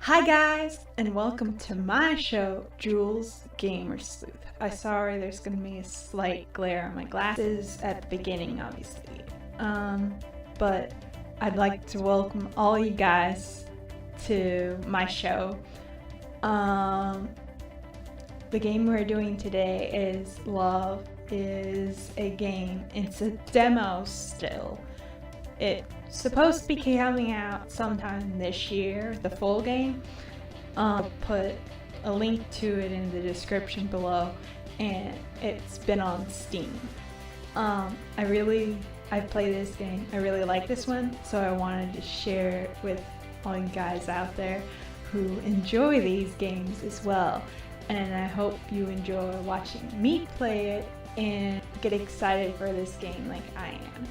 Hi guys, and welcome to my show, Jules Gamer Sleuth. I'm sorry there's gonna be a slight glare on my glasses at the beginning, obviously. But I'd like to welcome all you guys to my show. The game we're doing today is Love is a Game. It's a demo still. It's supposed to be coming out sometime this year, the full game. I'll put a link to it in the description below, and it's been on Steam. I play this game. I really like this one, so I wanted to share it with all you guys out there who enjoy these games as well. And I hope you enjoy watching me play it and get excited for this game like I am.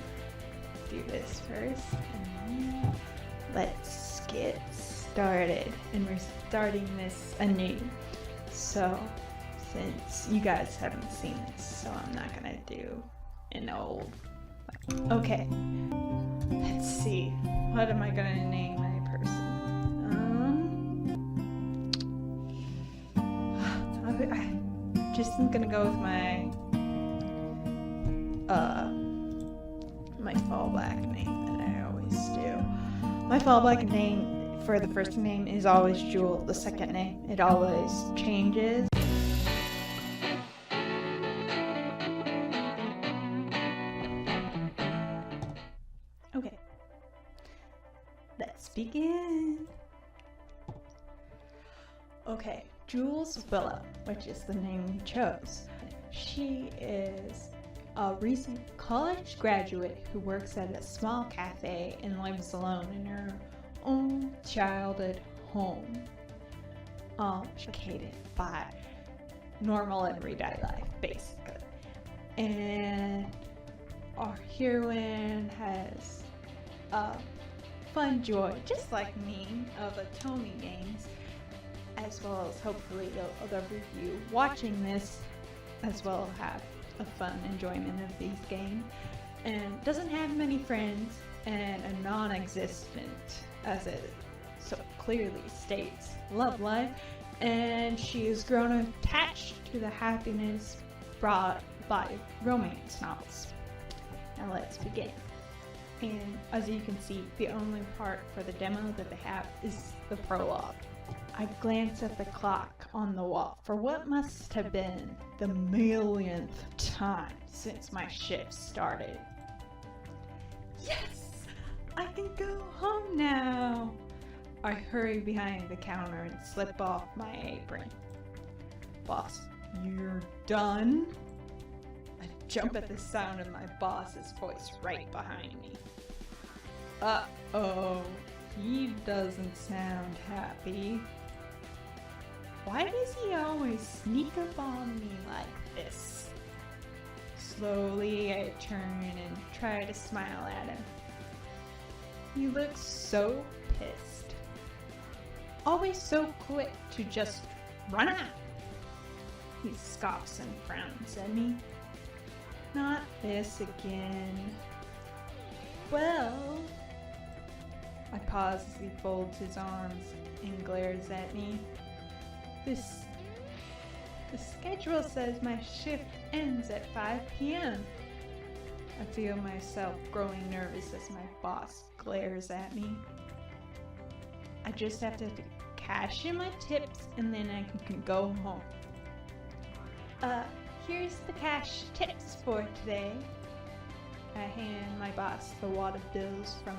Do this first, and let's get started. And we're starting this anew. So, since you guys haven't seen this, so I'm not gonna do an old. Okay, let's see. What am I gonna name my person? I just am gonna go with my fallback name that I always do. My fallback name for the first name is always Jewel. The second name, it always changes. Okay, let's begin. Okay, Jules Willow, which is the name we chose. She is a recent college graduate who works at a small cafe and lives alone in her own childhood home. Educated by normal everyday life, basically. And our heroine has a fun joy, just like me, of Atomi games, as well as hopefully other of you watching this as well have a fun enjoyment of these games, and doesn't have many friends and a non-existent, as it so clearly states, love life, and she has grown attached to the happiness brought by romance novels. Now let's begin. And as you can see, the only part for the demo that they have is the prologue. I glance at the clock on the wall for what must have been the millionth time since my shift started. Yes! I can go home now! I hurry behind the counter and slip off my apron. Boss, you're done? I jump at the sound of my boss's voice right behind me. Uh-oh, he doesn't sound happy. Why does he always sneak up on me like this? Slowly I turn and try to smile at him. He looks so pissed. Always so quick to just run out. He scoffs and frowns at me. Not this again. Well, I pause as he folds his arms and glares at me. The schedule says my shift ends at 5 p.m. I feel myself growing nervous as my boss glares at me. I just have to cash in my tips and then I can go home. Here's the cash tips for today. I hand my boss the wad of bills from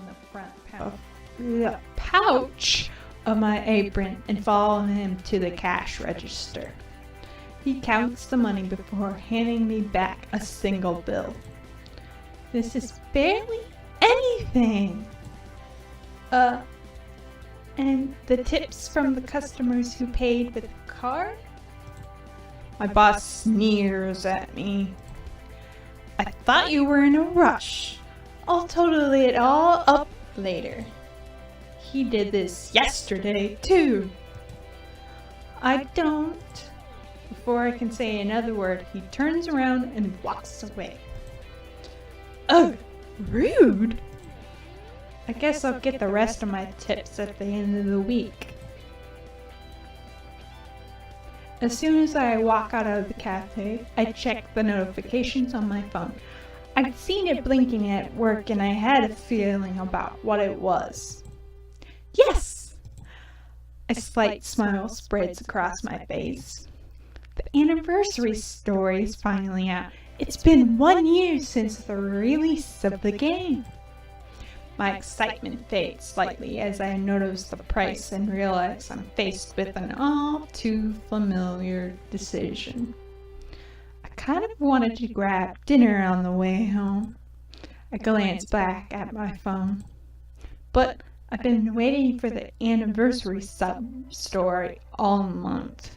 the pouch of my apron and follow him to the cash register. He counts the money before handing me back a single bill. This is barely anything. And the tips from the customers who paid with a card? My boss sneers at me. I thought you were in a rush. I'll totally it all up later. He did this yesterday, too. I don't. Before I can say another word, he turns around and walks away. Ugh, rude. I guess I'll get the rest of my tips at the end of the week. As soon as I walk out of the cafe, I check the notifications on my phone. I'd seen it blinking at work and I had a feeling about what it was. Yes! A slight smile spreads across my face. The anniversary story is finally out. It's been 1 year since the release of the game. My excitement fades slightly as I notice the price and realize I'm faced with an all too familiar decision. I kind of wanted to grab dinner on the way home. I glance back at my phone. But I've been waiting for the anniversary sub-story all month.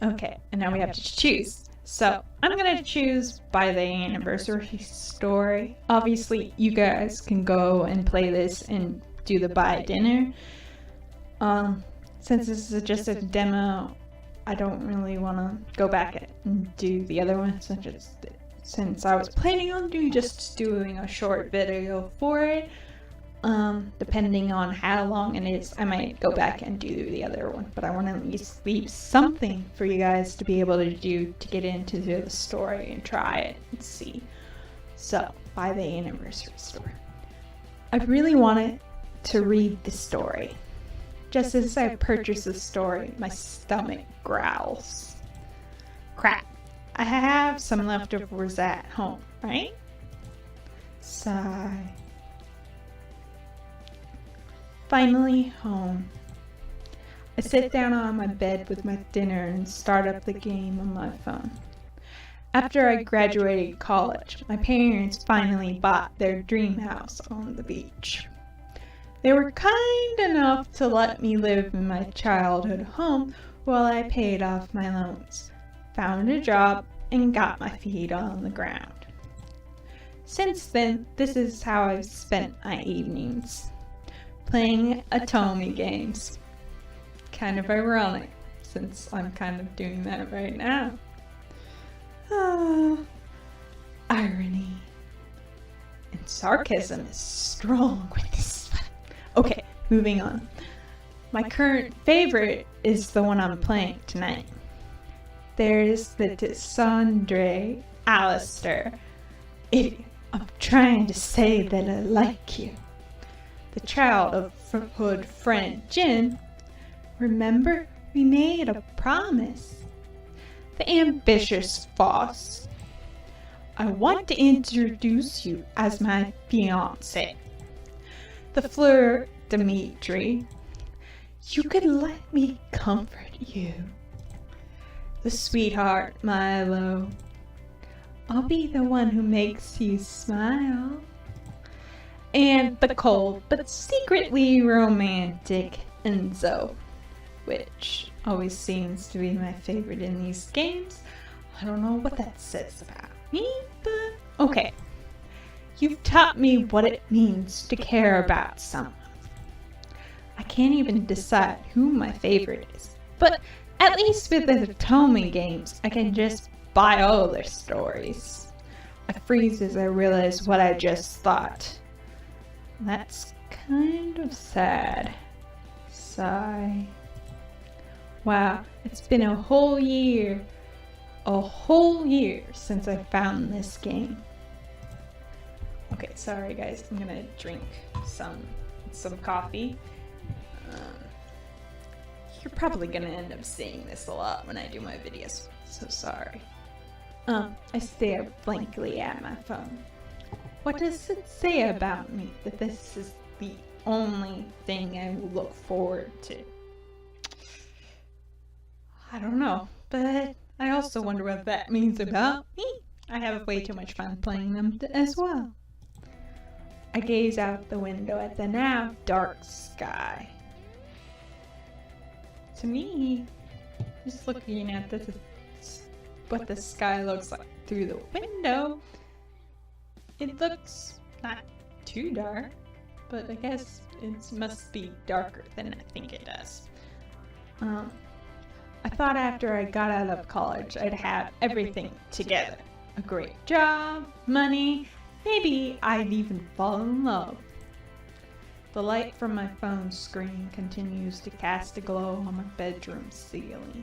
Okay, and now we have to choose. So, I'm gonna choose by the anniversary story. Obviously, you guys can go and play this and do the buy dinner. Since this is just a demo, I don't really want to go back and do the other one, since I was planning on doing a short video for it. Depending on how long it is, I might go back and do the other one, but I want to at least leave something for you guys to be able to do to get into the story and try it and see. So, by the anniversary story. I really wanted to read the story. Just as I purchase the story, my stomach growls. Crap, I have some leftovers at home, right? Sigh. Finally home. I sit down on my bed with my dinner and start up the game on my phone. After I graduated college, my parents finally bought their dream house on the beach. They were kind enough to let me live in my childhood home while I paid off my loans, found a job, and got my feet on the ground. Since then, this is how I've spent my evenings. Playing Atome games. Kind of ironic, since I'm kind of doing that right now. Irony. And sarcasm is strong with this one. Okay, moving on. My current favorite is the one I'm playing tonight. There's the Dissandre Alistair. Idiot, I'm trying to say that I like you. The child of hood friend Jin. Remember, we made a promise. The ambitious Foss. I want to introduce you as my fiancé. The Fleur Dimitri. You could let me comfort you. The sweetheart Milo. I'll be the one who makes you smile. And the cold but secretly romantic Enzo, which always seems to be my favorite in these games. I don't know what that says about me, but okay. You've taught me what it means to care about someone. I can't even decide who my favorite is, but at least with the Atome games, I can just buy all their stories. I freeze as I realize what I just thought. That's kind of sad. Sigh. Wow, it's been a whole year since I found this game. Okay, sorry guys, I'm gonna drink some coffee. You're probably gonna end up seeing this a lot when I do my videos, so sorry. I stare blankly at my phone. What does it say about me that this is the only thing I will look forward to? I don't know, but I also wonder what that means about me. I have way too much fun playing them as well. I gaze out the window at the now dark sky. To me, just looking at this, what the sky looks like through the window, it looks not too dark, but I guess it must be darker than I think it does. I thought after I got out of college I'd have everything together. A great job, money, maybe I'd even fall in love. The light from my phone screen continues to cast a glow on my bedroom ceiling.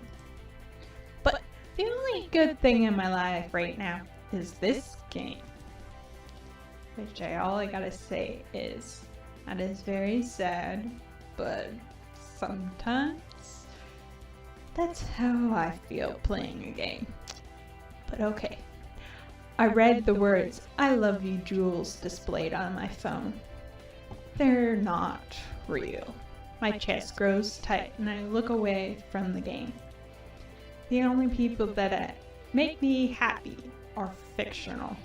But the only good thing in my life right now is this game. Which all I gotta say is, that is very sad, but sometimes that's how I feel playing a game. But okay. I read the words, "I love you, Jules," displayed on my phone. They're not real. My chest grows tight and I look away from the game. The only people that make me happy are fictional.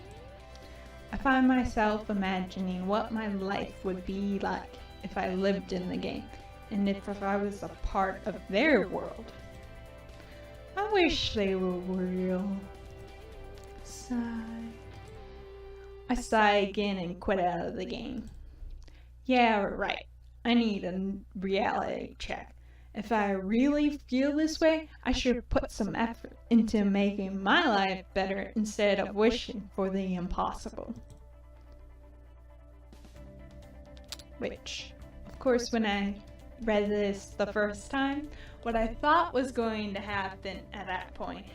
I find myself imagining what my life would be like if I lived in the game, and if I was a part of their world. I wish they were real. Sigh. I sigh again and quit out of the game. Yeah, right. I need a reality check. If I really feel this way, I should put some effort into making my life better instead of wishing for the impossible. Which, of course, when I read this the first time, what I thought was going to happen at that point,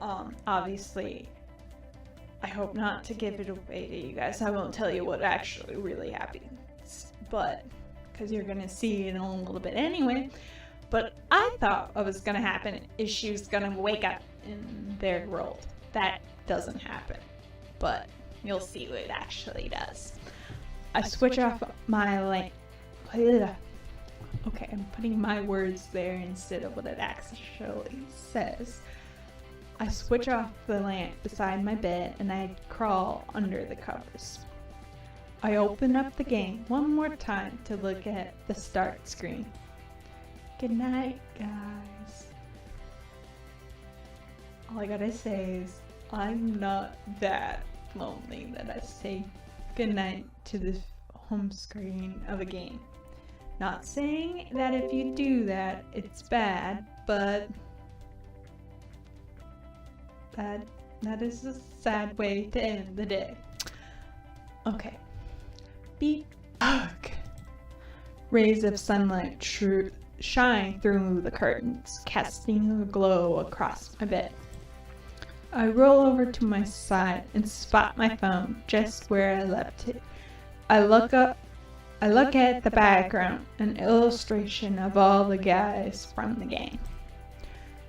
obviously, I hope not to give it away to you guys. I won't tell you what actually really happens, but because you're gonna see it in a little bit anyway. But I thought what was gonna happen is she was gonna wake up in their world. That doesn't happen, but you'll see what it actually does. I switch off my okay, I'm putting my words there instead of what it actually says. I switch off the lamp beside my bed and I crawl under the covers. I open up the game one more time to look at the start screen. Good night, guys. All I gotta say is, I'm not that lonely that I say goodnight to the home screen of a game. Not saying that if you do that, it's bad, but that is a sad way to end the day. Okay. Beep. Ugh. Rays of sunlight shine through the curtains, casting a glow across my bed. I roll over to my side and spot my phone just where I left it. I look at the background, an illustration of all the guys from the game.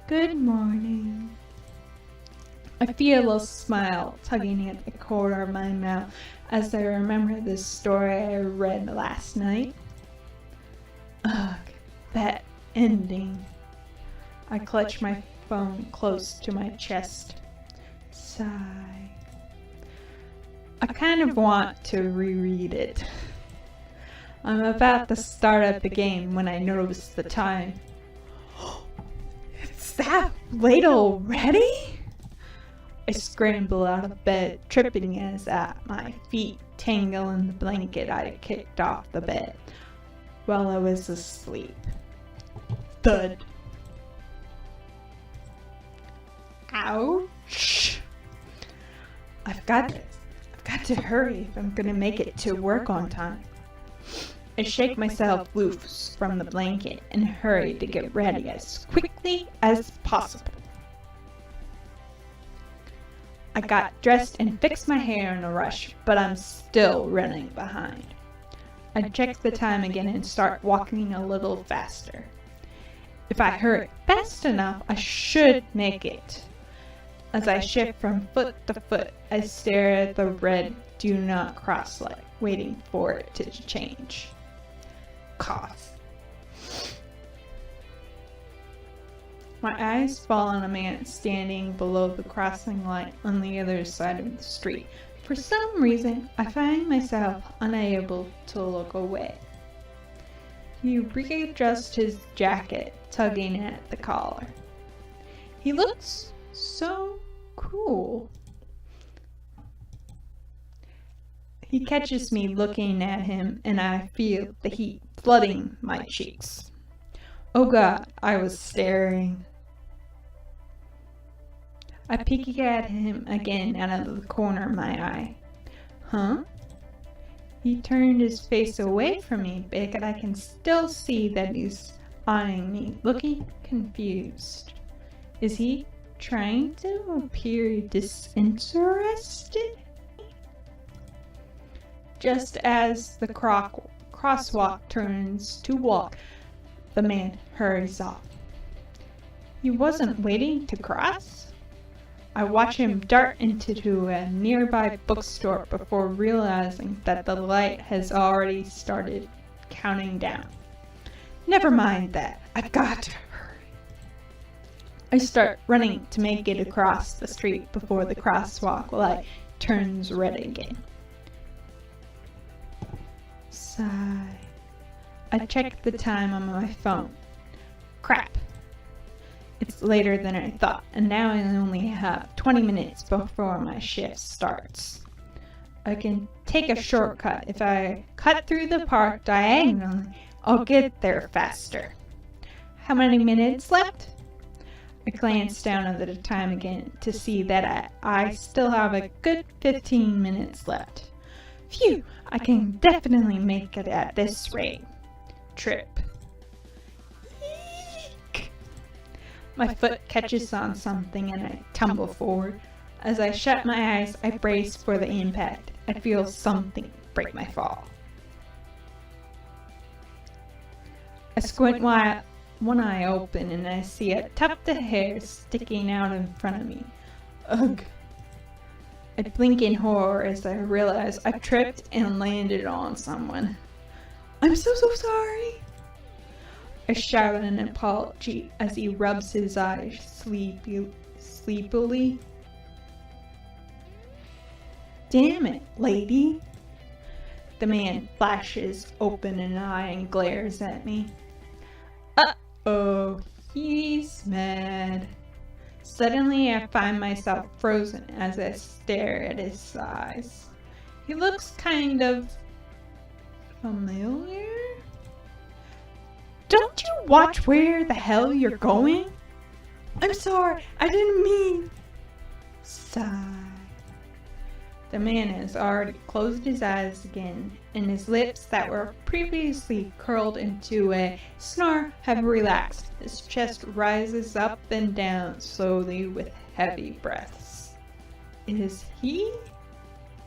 Good morning. I feel a smile tugging at the corner of my mouth as I remember this story I read last night. Ugh, that ending. I clutch my phone close to my chest. Sigh. I kind of want to reread it. I'm about to start up the game when I notice the time. It's that late already? I scramble out of bed, tripping as my feet tangle in the blanket I had kicked off the bed while I was asleep. Thud. Ouch. I've got to hurry if I'm gonna make it to work on time. I shake myself loose from the blanket and hurry to get ready as quickly as possible. I got dressed and fixed my hair in a rush, but I'm still running behind. I check the time again and start walking a little faster. If I hurry fast enough, I should make it. As I shift from foot to foot, I stare at the red "Do Not Cross" light, waiting for it to change. Cough. My eyes fall on a man standing below the crossing light on the other side of the street. For some reason, I find myself unable to look away. He readjusts his jacket, tugging at the collar. He looks so cool. He catches me looking at him, and I feel the heat flooding my cheeks. Oh God, I was staring. I peek at him again out of the corner of my eye. Huh? He turned his face away from me, but I can still see that he's eyeing me, looking confused. Is he trying to appear disinterested? Just as the crosswalk turns to walk, the man hurries off. He wasn't waiting to cross. I watch him dart into a nearby bookstore before realizing that the light has already started counting down. Never mind that. I've got to hurry. I start running to make it across the street before the crosswalk light turns red again. Sigh. I check the time on my phone. Crap. It's later than I thought, and now I only have 20 minutes before my shift starts. I can take a shortcut. If I cut through the park diagonally, I'll get there faster. How many minutes left? I glance down at the time again to see that I still have a good 15 minutes left. Phew, I can definitely make it at this rate. Trip. Eek. My foot catches on something and I tumble forward. As I shut my eyes, I brace for the impact. I feel something break my fall. I squint one eye open and I see a tuft of hair sticking out in front of me. Ugh. I blink in horror as I realize I've tripped and landed on someone. I'm so sorry. I shout an apology as he rubs his eyes sleepily. Damn it, lady. The man flashes open an eye and glares at me. Uh-oh, he's mad. Suddenly I find myself frozen as I stare at his eyes. He looks kind of familiar. Don't you watch where the hell you're going? I'm sorry, I didn't mean. Sigh. The man has already closed his eyes again, and his lips that were previously curled into a snarl have relaxed. His chest rises up and down slowly with heavy breaths. Is he?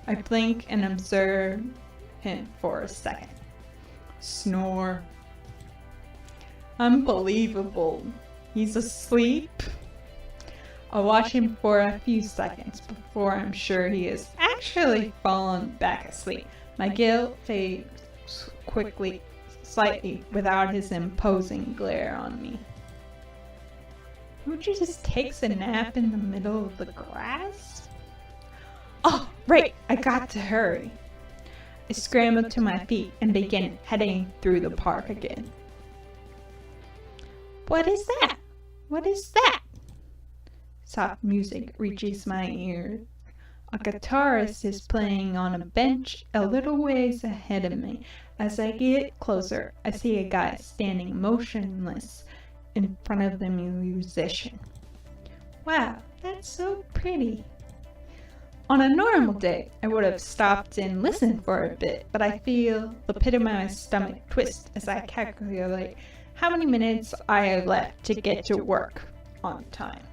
I blink and observe him for a second. Snore. Unbelievable. He's asleep? I watch him for a few seconds before I'm sure he has actually fallen back asleep. My guilt fades quickly, slightly, without his imposing glare on me. Would you just take a nap in the middle of the grass? Oh, right, I got to hurry. I scramble to my feet and begin heading through the park again. What is that? What is that? Soft music reaches my ears. A guitarist is playing on a bench a little ways ahead of me. As I get closer, I see a guy standing motionless in front of the musician. Wow, that's so pretty. On a normal day, I would have stopped and listened for a bit, but I feel the pit of my stomach twist as I calculate how many minutes I have left to get to work on time.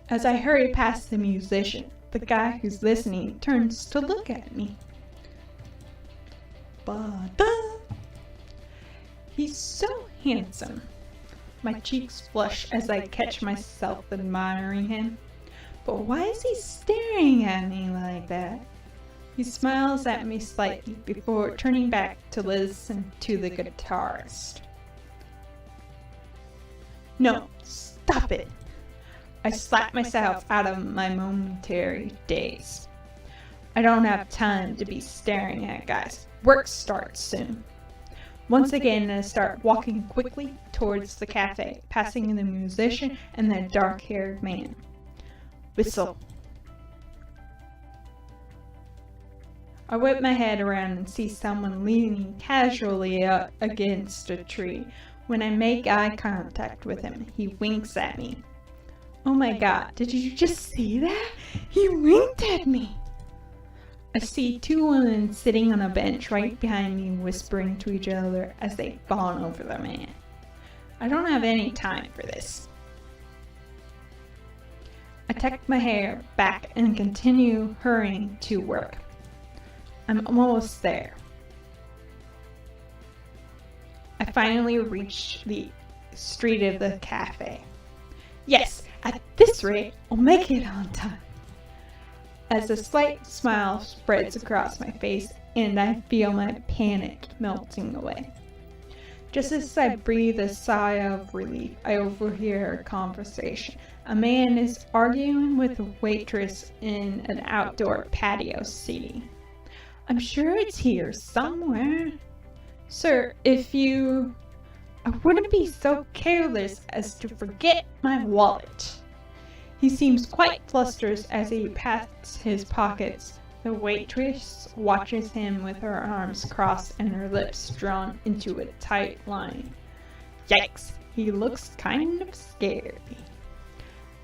As I hurry past the musician, the guy who's listening turns to look at me. Ba-da! He's so handsome. My cheeks flush as I catch myself admiring him. But why is he staring at me like that? He smiles at me slightly before turning back to listen to the guitarist. No, stop it! I slap myself out of my momentary daze. I don't have time to be staring at guys. Work starts soon. Once again, I start walking quickly towards the cafe, passing the musician and the dark-haired man. Whistle. I whip my head around and see someone leaning casually up against a tree. When I make eye contact with him, he winks at me. Oh my god, did you just see that? He winked at me! I see two women sitting on a bench right behind me, whispering to each other as they fawn over the man. I don't have any time for this. I tuck my hair back and continue hurrying to work. I'm almost there. I finally reach the street of the cafe. Yes, at this rate, I'll make it on time. As a slight smile spreads across my face and I feel my panic melting away. Just as I breathe a sigh of relief, I overhear a conversation. A man is arguing with a waitress in an outdoor patio seating. I'm sure it's here somewhere. Sir, I wouldn't be so careless as to forget my wallet. He seems quite flustered as he pats his pockets. The waitress watches him with her arms crossed and her lips drawn into a tight line. Yikes, he looks kind of scary.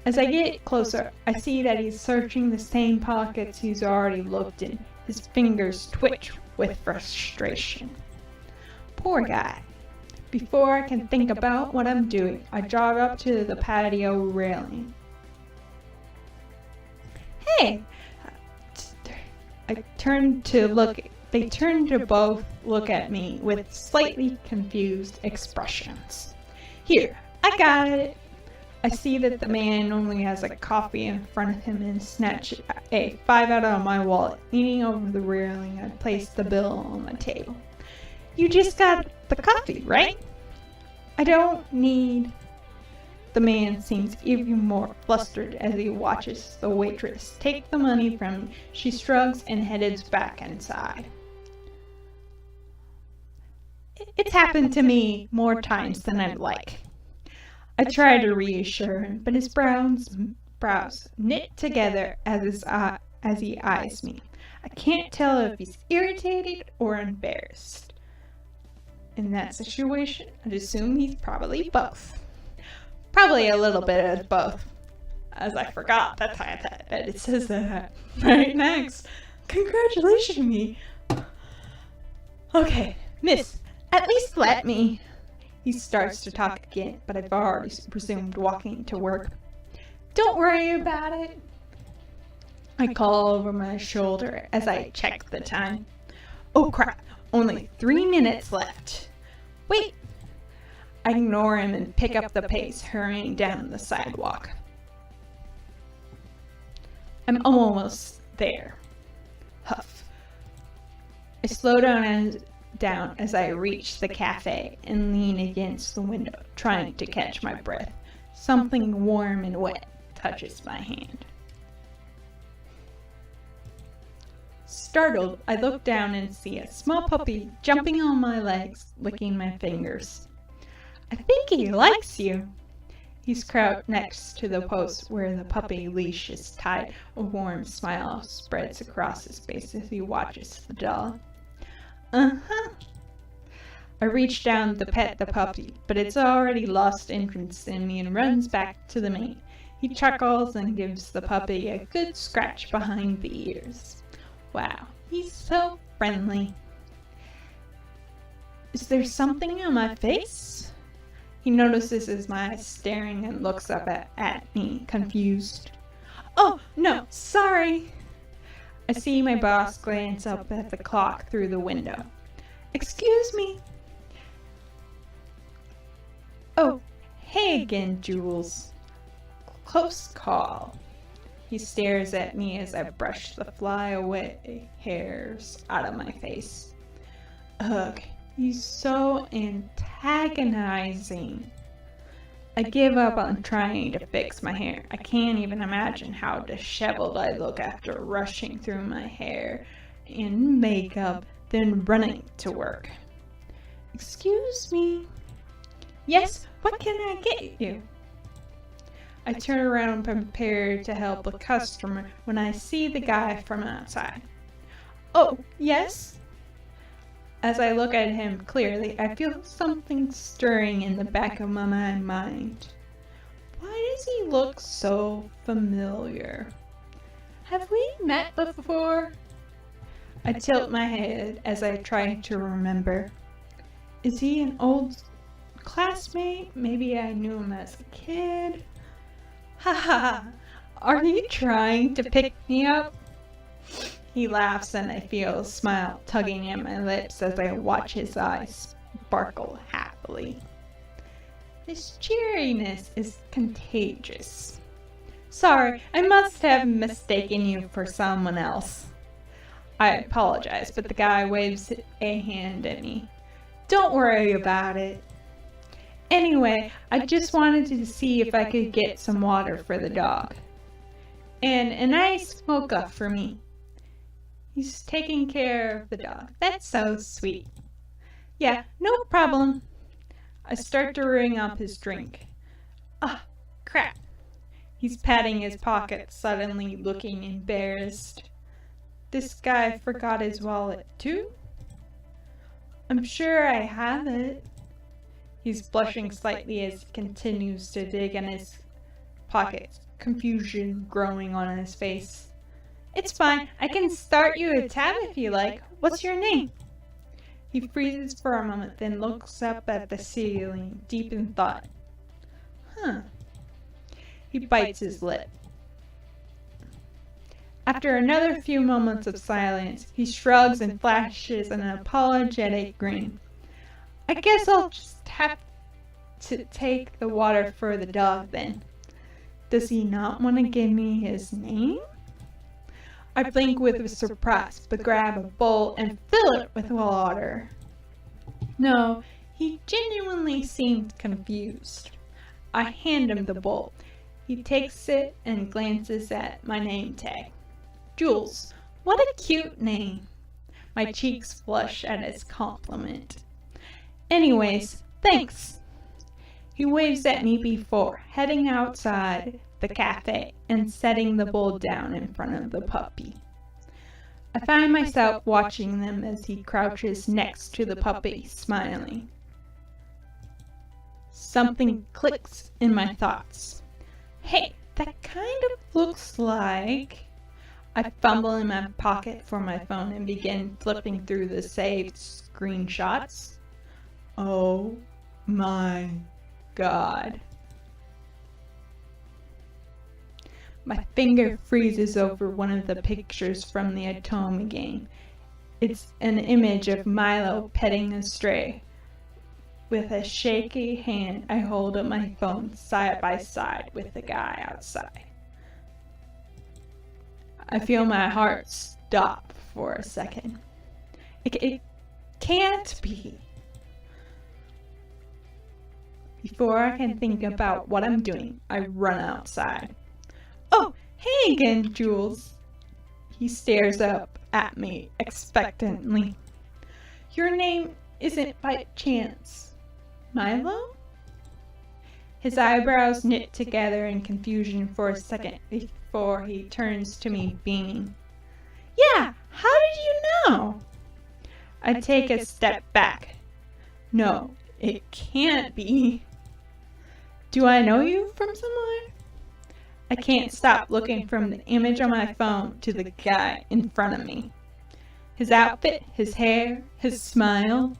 As I get closer, I see that he's searching the same pockets he's already looked in. His fingers twitch with frustration. Poor guy. Before I can think about what I'm doing, I jog up to the patio railing. Hey! They turn to both look at me with slightly confused expressions. Here, I got it! I see that the man only has a coffee in front of him and snatch a 5 out of my wallet. Leaning over the railing, I place the bill on the table. You just got the coffee, right? I don't need... The man seems even more flustered as he watches the waitress take the money from me. She shrugs and heads back inside. It's happened to me more times than I'd like. I try to reassure him, but his brows knit together as he eyes me. I can't tell if he's irritated or embarrassed. In that situation, I'd assume he's probably both. Probably a little bit of both. As I forgot that it says that right next. Congratulations me. Okay, miss, at least let me. He starts to talk again, but I've already resumed walking to work. Don't worry about it. I call over my shoulder as I check the time. Oh crap, only 3 minutes left. Wait. I ignore him and pick up the pace, hurrying down the sidewalk. I'm almost there. Huff. I slow down as I reach the cafe and lean against the window, trying to catch my breath. Something warm and wet touches my hand. Startled, I look down and see a small puppy jumping on my legs, licking my fingers. I think he likes you. He's crouched next to the post where the puppy leash is tied. A warm smile spreads across his face as he watches the dog. Uh-huh. I reach down to pet the puppy, but it's already lost interest in me and runs back to the mate. He chuckles and gives the puppy a good scratch behind the ears. Wow, he's so friendly. Is there something on my face? He notices my eyes staring and looks up at me, confused. Oh, no, sorry. I see my boss glance up at the clock through the window. Excuse me. Oh, hey again, Jules. Close call. He stares at me as I brush the flyaway hairs out of my face. Ugh. He's so antagonizing. I give up on trying to fix my hair. I can't even imagine how disheveled I look after rushing through my hair and makeup, then running to work. Excuse me. Yes, what can I get you? I turn around prepared to help a customer when I see the guy from outside. Oh, yes? As I look at him clearly, I feel something stirring in the back of my mind. Why does he look so familiar? Have we met before? I tilt my head as I try to remember. Is he an old classmate? Maybe I knew him as a kid. Ha ha ha. Are you trying to pick me up? He laughs and I feel a smile tugging at my lips as I watch his eyes sparkle happily. His cheeriness is contagious. Sorry, I must have mistaken you for someone else. I apologize, but the guy waves a hand at me. Don't worry about it. Anyway, I just wanted to see if I could get some water for the dog. And a nice mocha for me. He's taking care of the dog. That's so sweet. Yeah, no problem. I start to ring up his drink. Ah, crap. He's patting his pocket, suddenly looking embarrassed. This guy forgot his wallet too? I'm sure I have it. He's blushing slightly as he continues to dig in his pockets, confusion growing on his face. It's fine. I can start you a tab if you like. What's your name? He freezes for a moment, then looks up at the ceiling, deep in thought. He bites his lip. After another few moments of silence, he shrugs and flashes an apologetic grin. I guess I'll just have to take the water for the dog then. Does he not want to give me his name? I blink with surprise, but grab a bowl and fill it with water. No, he genuinely seemed confused. I hand him the bowl. He takes it and glances at my name tag. Jules, what a cute name. My cheeks flush at his compliment. Anyways, thanks. He waves at me before heading outside the cafe and setting the bowl down in front of the puppy. I find myself watching them as he crouches next to the puppy, smiling. Something clicks in my thoughts. Hey, that kind of looks like... I fumble in my pocket for my phone and begin flipping through the saved screenshots. Oh my God. My finger freezes over one of the pictures from the Atomi game. It's an image of Milo petting a stray. With a shaky hand, I hold up my phone side by side with the guy outside. I feel my heart stop for a second. It can't be. Before I can think about what I'm doing, I run outside. Oh, hey again, Jules. He stares up at me expectantly. Your name isn't by chance Milo? His eyebrows knit together in confusion for a second before he turns to me, beaming. Yeah, how did you know? I take a step back. No, it can't be. Do I know you from somewhere? I can't stop looking from the image on my phone to the guy in front of me. His outfit, his hair, his smile.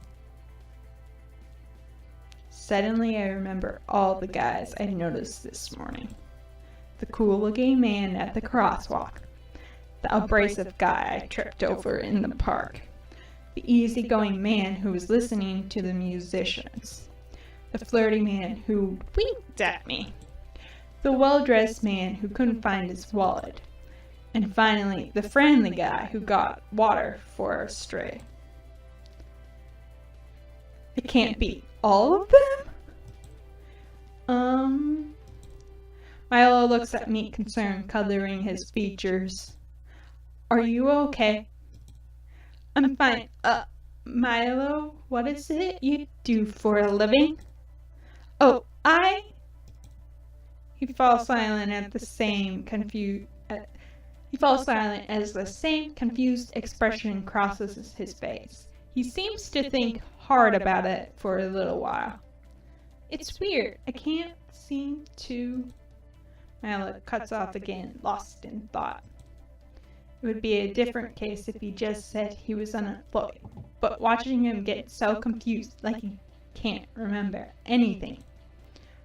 Suddenly I remember all the guys I noticed this morning. The cool-looking man at the crosswalk. The abrasive guy I tripped over in the park. The easygoing man who was listening to the musicians. The flirty man who winked at me. The well-dressed man who couldn't find his wallet. And finally, the friendly guy who got water for a stray. It can't be all of them? Milo looks at me concerned, coloring his features. Are you okay? I'm fine. Milo, what is it you do for a living? Oh, He falls silent as the same confused expression crosses his face. He seems to think hard about it for a little while. It's weird. I can't seem to... Milo cuts off again, lost in thought. It would be a different case if he just said he was unemployed. But watching him get so confused, like he can't remember anything,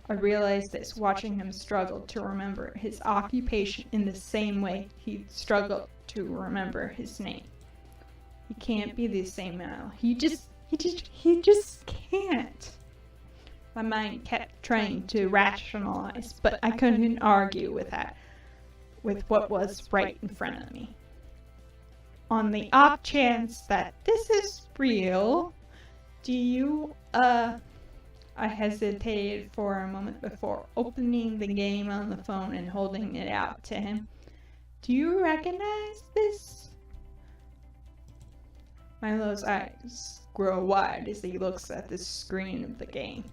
I realized this watching him struggle to remember his occupation in the same way he struggled to remember his name. He can't be the same Milo. He just can't. My mind kept trying to rationalize, but I couldn't argue with what was right in front of me. On the off chance that this is real, do you, I hesitated for a moment before opening the game on the phone and holding it out to him. Do you recognize this? Milo's eyes grow wide as he looks at the screen of the game.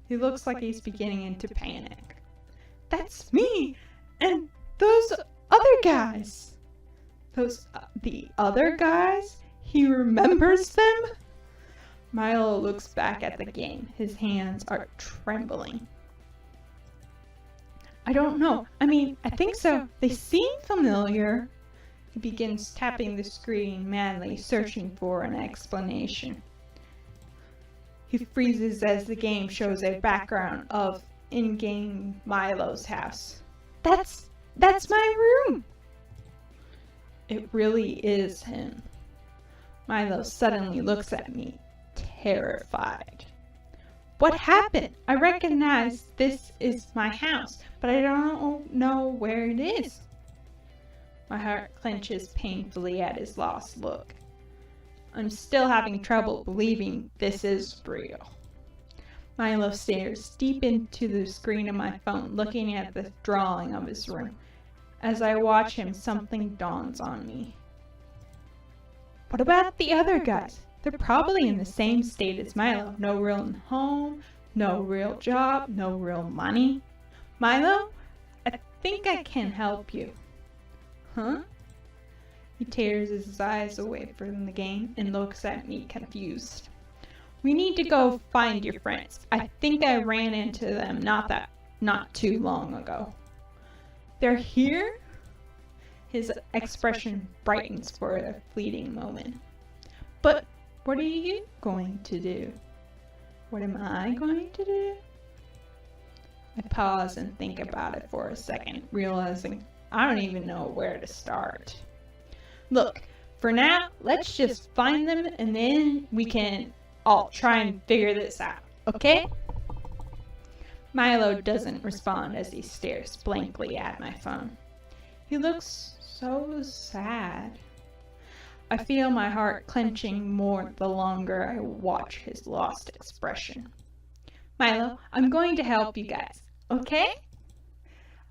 He looks like he's beginning to panic. That's me! And those other guys! The other guys? He remembers them? Milo looks back at the game. His hands are trembling. I don't know. I think so. They seem familiar. He begins tapping the screen madly, searching for an explanation. He freezes as the game shows a background of in-game Milo's house. That's my room! It really is him. Milo suddenly looks at me, terrified. What happened? I recognize this is my house, but I don't know where it is. My heart clenches painfully at his lost look. I'm still having trouble believing this is real. Milo stares deep into the screen of my phone, looking at the drawing of his room. As I watch him, something dawns on me. What about the other guys? They're probably in the same state as Milo. No real home, no real job, no real money. Milo, I think I can help you. Huh? He tears his eyes away from the game and looks at me confused. We need to go find your friends. I think I ran into them not too long ago. They're here? His expression brightens for a fleeting moment. But what are you going to do? What am I going to do? I pause and think about it for a second, realizing I don't even know where to start. Look, for now, let's just find them and then we can all try and figure this out, okay? Milo doesn't respond as he stares blankly at my phone. He looks so sad. I feel my heart clenching more the longer I watch his lost expression. Milo, I'm going to help you guys, okay?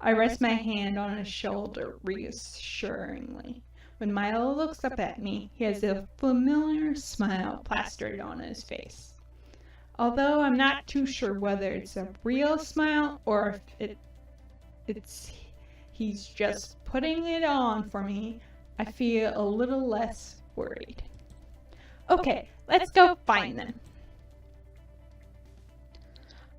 I rest my hand on his shoulder reassuringly. When Milo looks up at me, he has a familiar smile plastered on his face. Although I'm not too sure whether it's a real smile or if he's just putting it on for me, I feel a little less worried. Okay, let's go find them.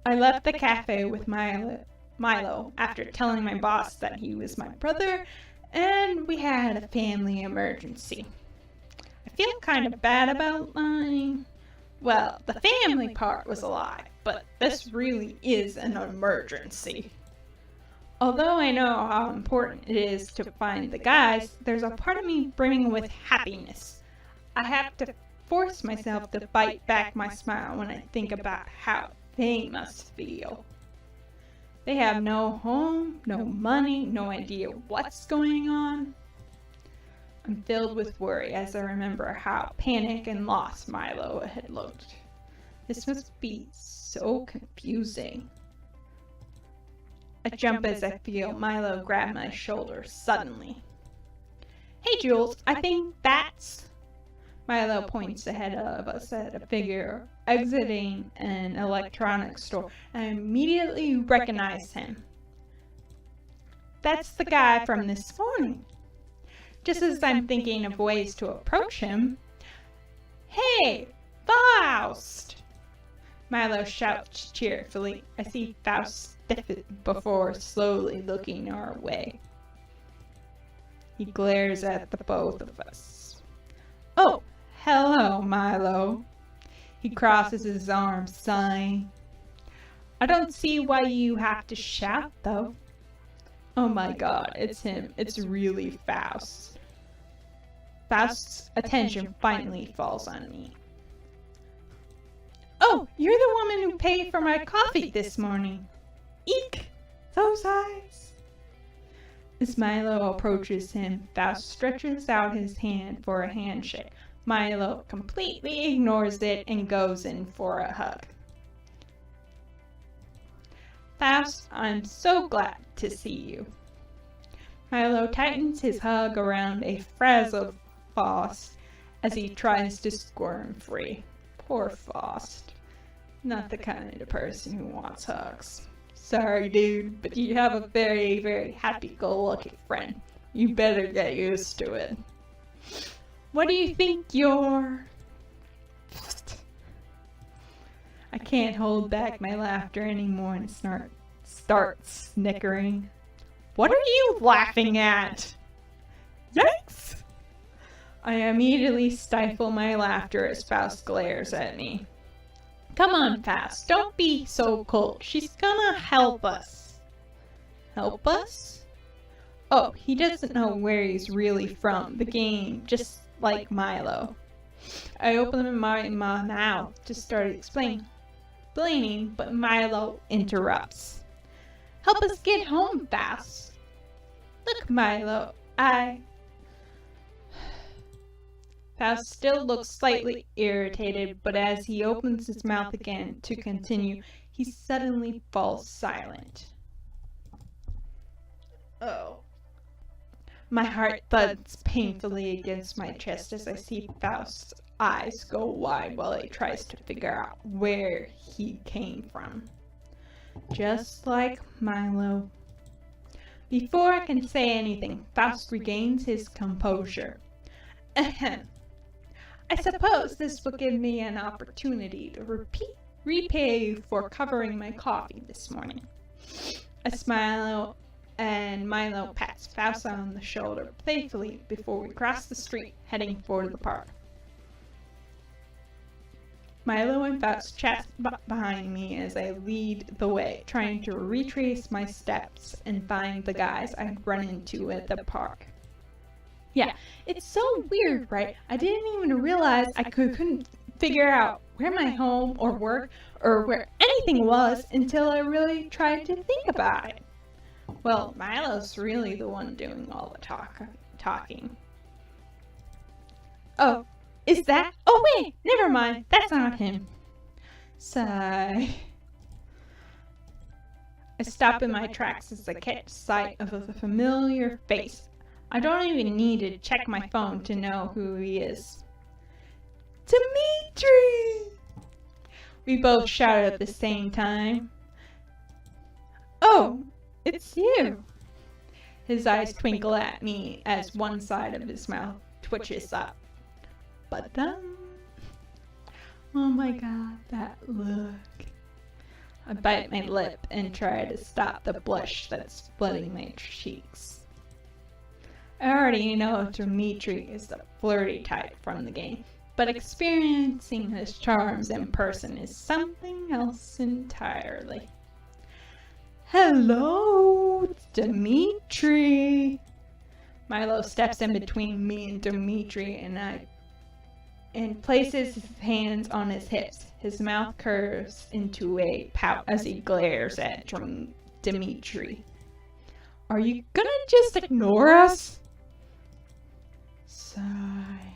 I left the cafe with Milo after telling my boss that he was my brother and we had a family emergency. I feel kind of bad about lying. Well, the family part was a lie, but this really is an emergency. Although I know how important it is to find the guys, there's a part of me brimming with happiness. I have to force myself to fight back my smile when I think about how they must feel. They have no home, no money, no idea what's going on. I'm filled with worry as I remember how panicked and lost Milo had looked. This must be so confusing. I jump as I feel Milo grab my shoulder suddenly. Hey Jules, I think that's... Milo points ahead of us at a figure exiting an electronics store, and I immediately recognize him. That's the guy from this morning. Just as I'm thinking of ways to approach him, "Hey, Faust!" Milo shouts cheerfully. I see Faust stiffen before slowly looking our way. He glares at the both of us. Oh, hello, Milo. He crosses his arms, sighing. I don't see why you have to shout, though. Oh my god, it's him. It's really Faust. Faust's attention finally falls on me. Oh, you're the woman who paid for my coffee this morning. Eek! Those eyes! As Milo approaches him, Faust stretches out his hand for a handshake. Milo completely ignores it and goes in for a hug. Faust, I'm so glad to see you. Milo tightens his hug around a frazzled Faust as he tries to squirm free. Poor Faust. Not the kind of person who wants hugs. Sorry, dude, but you have a very, very happy-go-lucky friend. You better get used to it. What do you think you're... I can't hold back my laughter anymore and start snickering. What are you laughing at? Yikes! I immediately stifle my laughter as Faust glares at me. Come on, Faust, don't be so cold. She's gonna help us. Help us? Oh, he doesn't know where he's really from. The game, just like Milo. I open my mouth to start explaining, but Milo interrupts. Help us get home, Faust. Look, Milo, Faust still looks slightly irritated, but as he opens his mouth again to continue, he suddenly falls silent. Oh. My heart thuds painfully against my chest as I see Faust's eyes go wide while he tries to figure out where he came from. Just like Milo. Before I can say anything, Faust regains his composure. Ahem. I suppose this will give me an opportunity to repay you for covering my coffee this morning. I smile and Milo pats Faust on the shoulder playfully before we cross the street, heading for the park. Milo and Faust chat behind me as I lead the way, trying to retrace my steps and find the guys I'd run into at the park. Yeah, it's so weird, right? I didn't even realize I couldn't figure out where my home or work or where anything was until I really tried to think about it. Well, Milo's really the one doing all the talking. Oh, is that? Oh wait, never mind, that's not him. Sigh. I stop in my tracks as I catch sight of a familiar face. I don't even need to check my phone to know who he is. Dimitri! We both shout at the same time. Oh, it's you. His eyes twinkle at me as one side of his mouth twitches up. But oh my god, that look. I bite my lip and try to stop the blush that's flooding my cheeks. I already know Dimitri is the flirty type from the game, but experiencing his charms in person is something else entirely. Hello, Dimitri. Milo steps in between me and Dimitri and places his hands on his hips. His mouth curves into a pout as he glares at Dimitri. Are you gonna just ignore us? Sigh.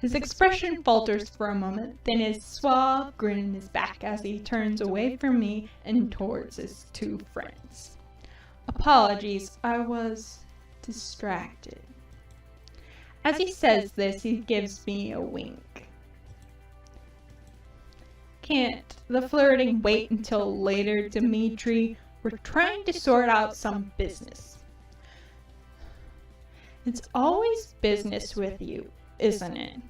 His expression falters for a moment, then his suave grin is back as he turns away from me and towards his two friends. Apologies, I was distracted. As he says this, he gives me a wink. Can't the flirting wait until later, Dimitri? We're trying to sort out some business. It's always business with you, isn't it?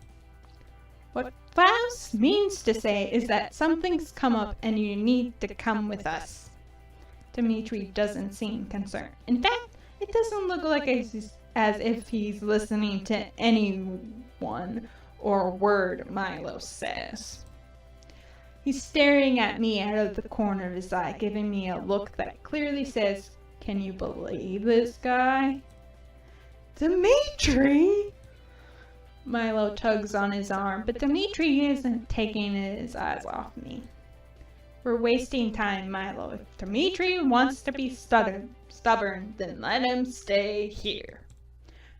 What Faust means to say is that something's come up and you need to come with us. Dimitri doesn't seem concerned. In fact, it doesn't look like as if he's listening to anyone or word Milo says. He's staring at me out of the corner of his eye, giving me a look that clearly says, "Can you believe this guy?" "Dimitri!" Milo tugs on his arm, but Dimitri isn't taking his eyes off me. "We're wasting time, Milo. If Dimitri wants to be stubborn, then let him stay here."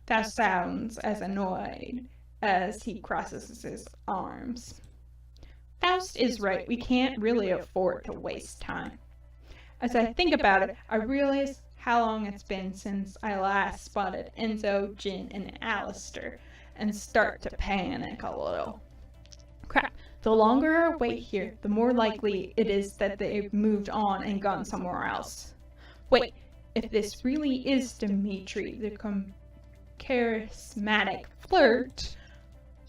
Faust sounds as annoyed as he crosses his arms. Faust is right. We can't really afford to waste time. As I think about it, I realize how long it's been since I last spotted Enzo, Jin, and Alistair, and start to panic a little. Crap, the longer I wait here, the more likely it is that they've moved on and gone somewhere else. Wait, if this really is Dimitri, the charismatic flirt,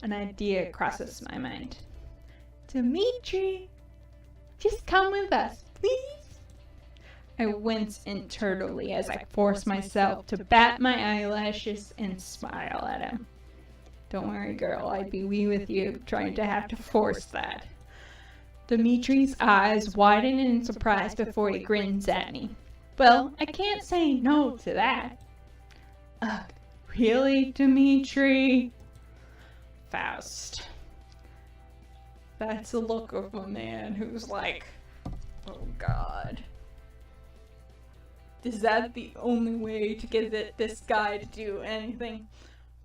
an idea crosses my mind. "Dimitri, just come with us, please." I wince internally as I force myself to bat my eyelashes and smile at him. "Don't worry, girl, I'd be with you trying to have to force that." Dimitri's eyes widen in surprise before he grins at me. Well, I can't say no to that. Really, Dimitri? Faust. That's the look of a man who's like, oh God. Is that the only way to get this guy to do anything?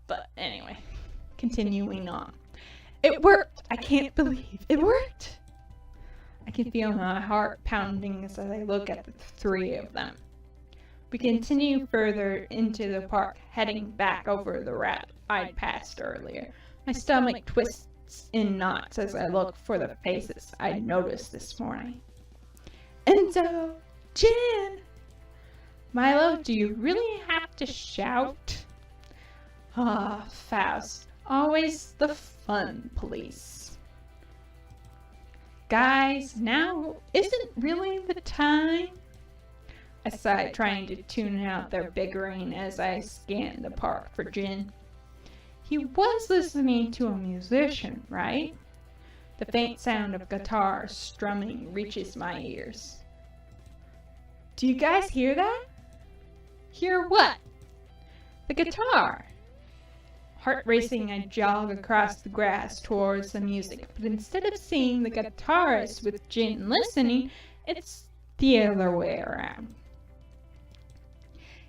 But anyway, continuing on. It worked! I can't believe it worked! I can feel my heart pounding as I look at the three of them. We continue further into the park, heading back over the route I'd passed earlier. My stomach twists in knots as I look for the faces I noticed this morning. Enzo! Jin! Milo, do you really have to shout? Faust. Always the fun police. Guys, now isn't really the time? I sighed, trying to tune out their bickering as I scanned the park for Jin. He was listening to a musician, right? The faint sound of guitar strumming reaches my ears. Do you guys hear that? Hear what? The guitar. Heart racing, I jog across the grass towards the music, but instead of seeing the guitarist with Jin listening, it's the other way around.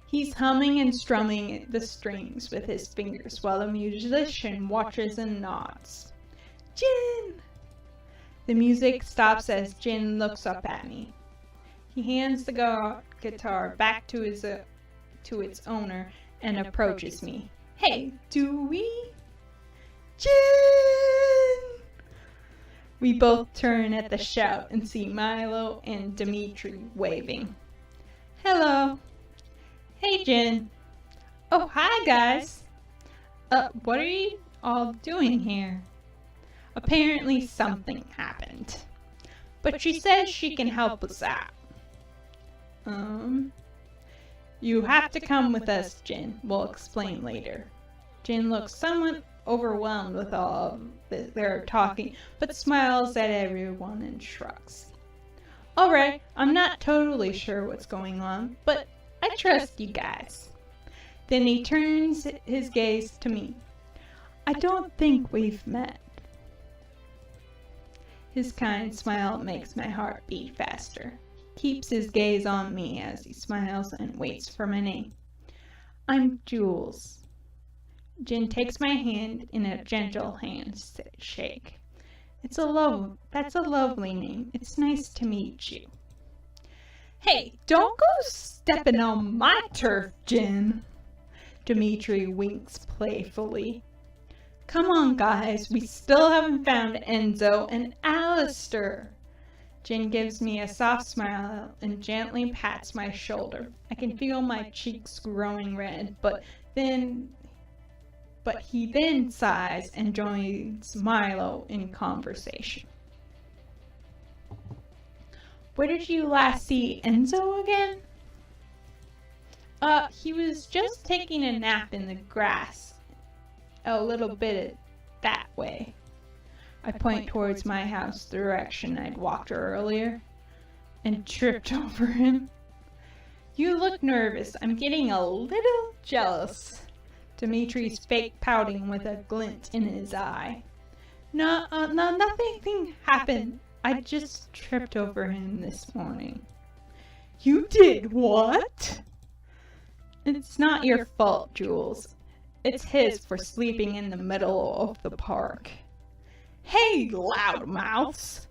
He's humming and strumming the strings with his fingers while the musician watches and nods. Jin! The music stops as Jin looks up at me. He hands the guitar back to its owner and approaches me. Hey, do we? Jin! We both turn at the shout and see Milo and Dimitri waving. Hello. Hey, Jin. Oh, hi, guys. What are you all doing here? Apparently something happened. But she says she can help us out. You have to come with us, Jin. We'll explain later. Jin looks somewhat overwhelmed with all of their talking, but smiles at everyone and shrugs. Alright, I'm not totally sure what's going on, but I trust you guys. Then he turns his gaze to me. I don't think we've met. His kind smile makes my heart beat faster. Keeps his gaze on me as he smiles and waits for my name. I'm Jules. Jin takes my hand in a gentle handshake. That's a lovely name. It's nice to meet you. Hey, don't go stepping on my turf, Jin. Dimitri winks playfully. Come on, guys. We still haven't found Enzo and Alistair. Jin gives me a soft smile and gently pats my shoulder. I can feel my cheeks growing red, but he then sighs and joins Milo in conversation. Where did you last see Enzo again? He was just taking a nap in the grass. A little bit that way. I point towards my house, the direction I'd walked earlier, and tripped over him. You look nervous. I'm getting a little jealous. Dimitri's fake pouting with a glint in his eye. No, nothing happened. I just tripped over him this morning. You did what? It's not your fault, Jules. It's his for sleeping in the middle of the park. Hey, loudmouths!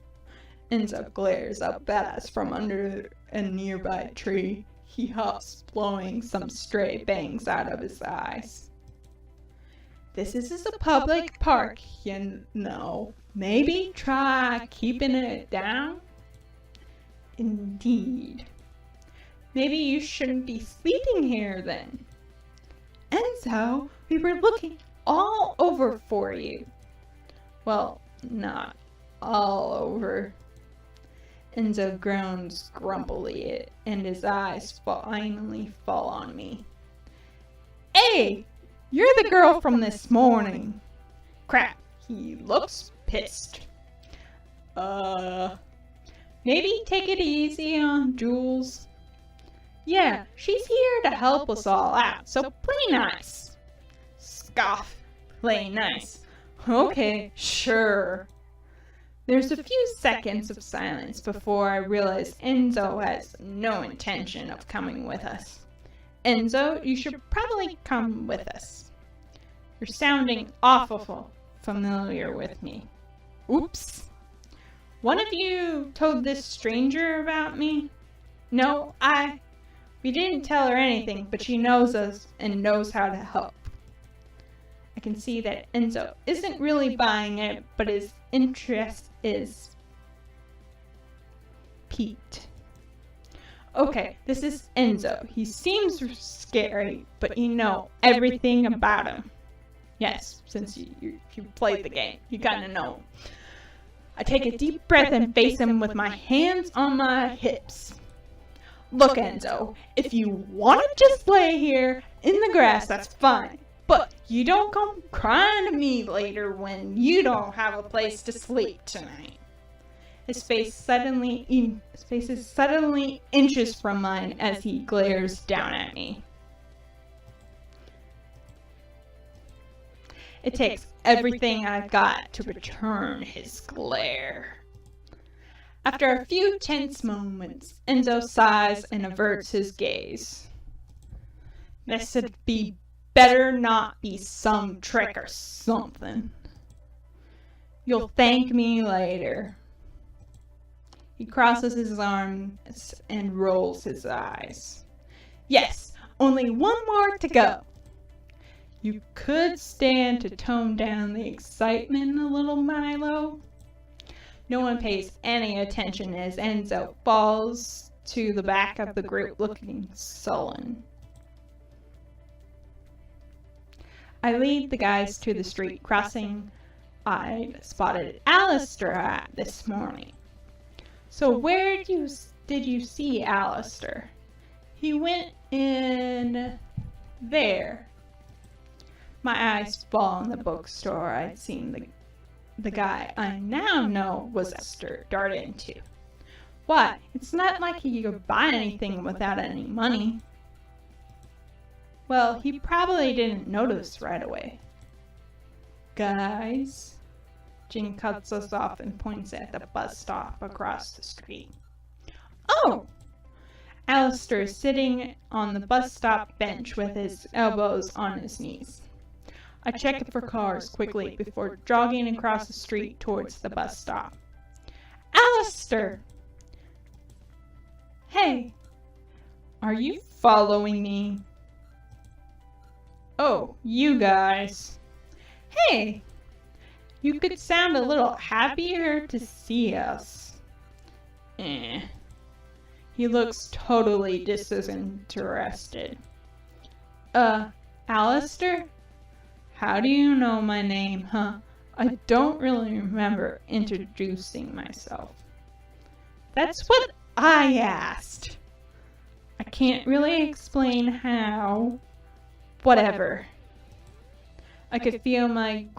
Enzo glares up at us from under a nearby tree. He huffs, blowing some stray bangs out of his eyes. This is a public park, you know. Maybe try keeping it down? Indeed. Maybe you shouldn't be sleeping here then. Enzo, we were looking all over for you. Well, not all over. Enzo groans grumpily, and his eyes finally fall on me. Hey, you're the girl from this morning. Crap, he looks pissed. Maybe take it easy on Jules. Yeah, she's here to help us all out, so play nice. Scoff, play nice. Okay, sure. There's a few seconds of silence before I realize Enzo has no intention of coming with us. Enzo, you should probably come with us. You're sounding awful familiar with me. Oops. One of you told this stranger about me? No, we didn't tell her anything, but she knows us and knows how to help. I can see that Enzo isn't really buying it, but his interest is piqued. Okay, this is Enzo. He seems scary, but you know everything about him. Yes, since you played the game, you gotta know him. I take a deep breath and face him with my hands on my hips. Look, Enzo, if you want to just lay here in the grass, that's fine. But you don't come crying to me later when you don't have a place to sleep tonight. His face is suddenly inches from mine as he glares down at me. It takes everything I've got to return his glare. After a few tense moments, Enzo sighs and averts his gaze. This'd be better not be some trick or something. You'll thank me later. He crosses his arms and rolls his eyes. Yes, only one more to go. You could stand to tone down the excitement a little, Milo. No one pays any attention as Enzo falls to the back of the group looking sullen. I lead the guys to the street crossing I'd spotted Alistair at this morning. So where did you see Alistair? He went in there. My eyes fall on the bookstore I'd seen the guy I now know was Alistair dart into. Why, it's not like he could buy anything without any money. Well, he probably didn't notice right away. Guys, Jin cuts us off and points at the bus stop across the street. Oh! Alistair is sitting on the bus stop bench with his elbows on his knees. I check for cars quickly before jogging across the street towards the bus stop. Alistair! Hey, are you following me? Oh, you guys. Hey, you could sound a little happier to see us. He looks totally disinterested. Alistair? How do you know my name, huh? I don't really remember introducing myself. That's what I asked. I can't really explain how. Whatever. I could feel myself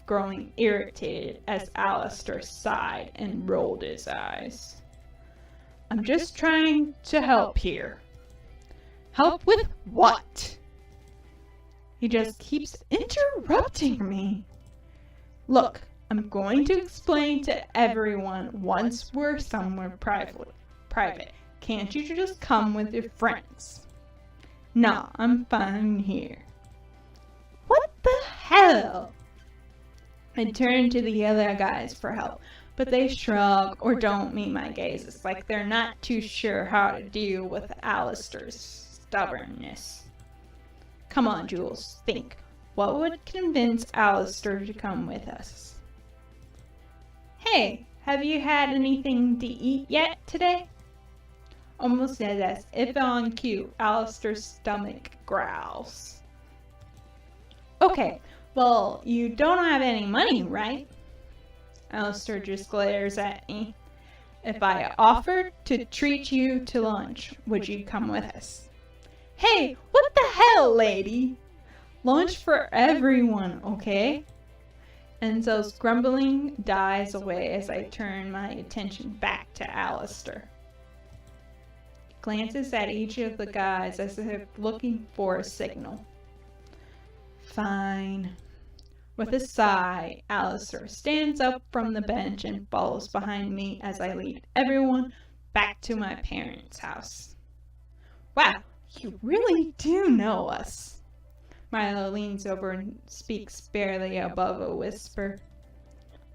growing irritated as Alistair sighed and rolled his eyes. I'm just trying to help here. Help with what? He just keeps interrupting me. Look, I'm going to explain to everyone once we're somewhere private. Can't you just come with your friends? Nah, I'm fine here. What the hell? I turn to the other guys for help, but they shrug or don't meet my gaze. It's like they're not too sure how to deal with Alistair's stubbornness. Come on, Jules, think. What would convince Alistair to come with us? Hey, have you had anything to eat yet today? Almost as if on cue, Alistair's stomach growls. Okay, well, you don't have any money, right? Alistair just glares at me. If I offered to treat you to lunch, would you come with us? Hey, what the hell, lady? Lunch for everyone, okay? Enzo's grumbling dies away as I turn my attention back to Alistair. He glances at each of the guys as if looking for a signal. Fine. With a sigh, Alistair stands up from the bench and follows behind me as I lead everyone back to my parents' house. Wow, you really do know us. Milo leans over and speaks barely above a whisper.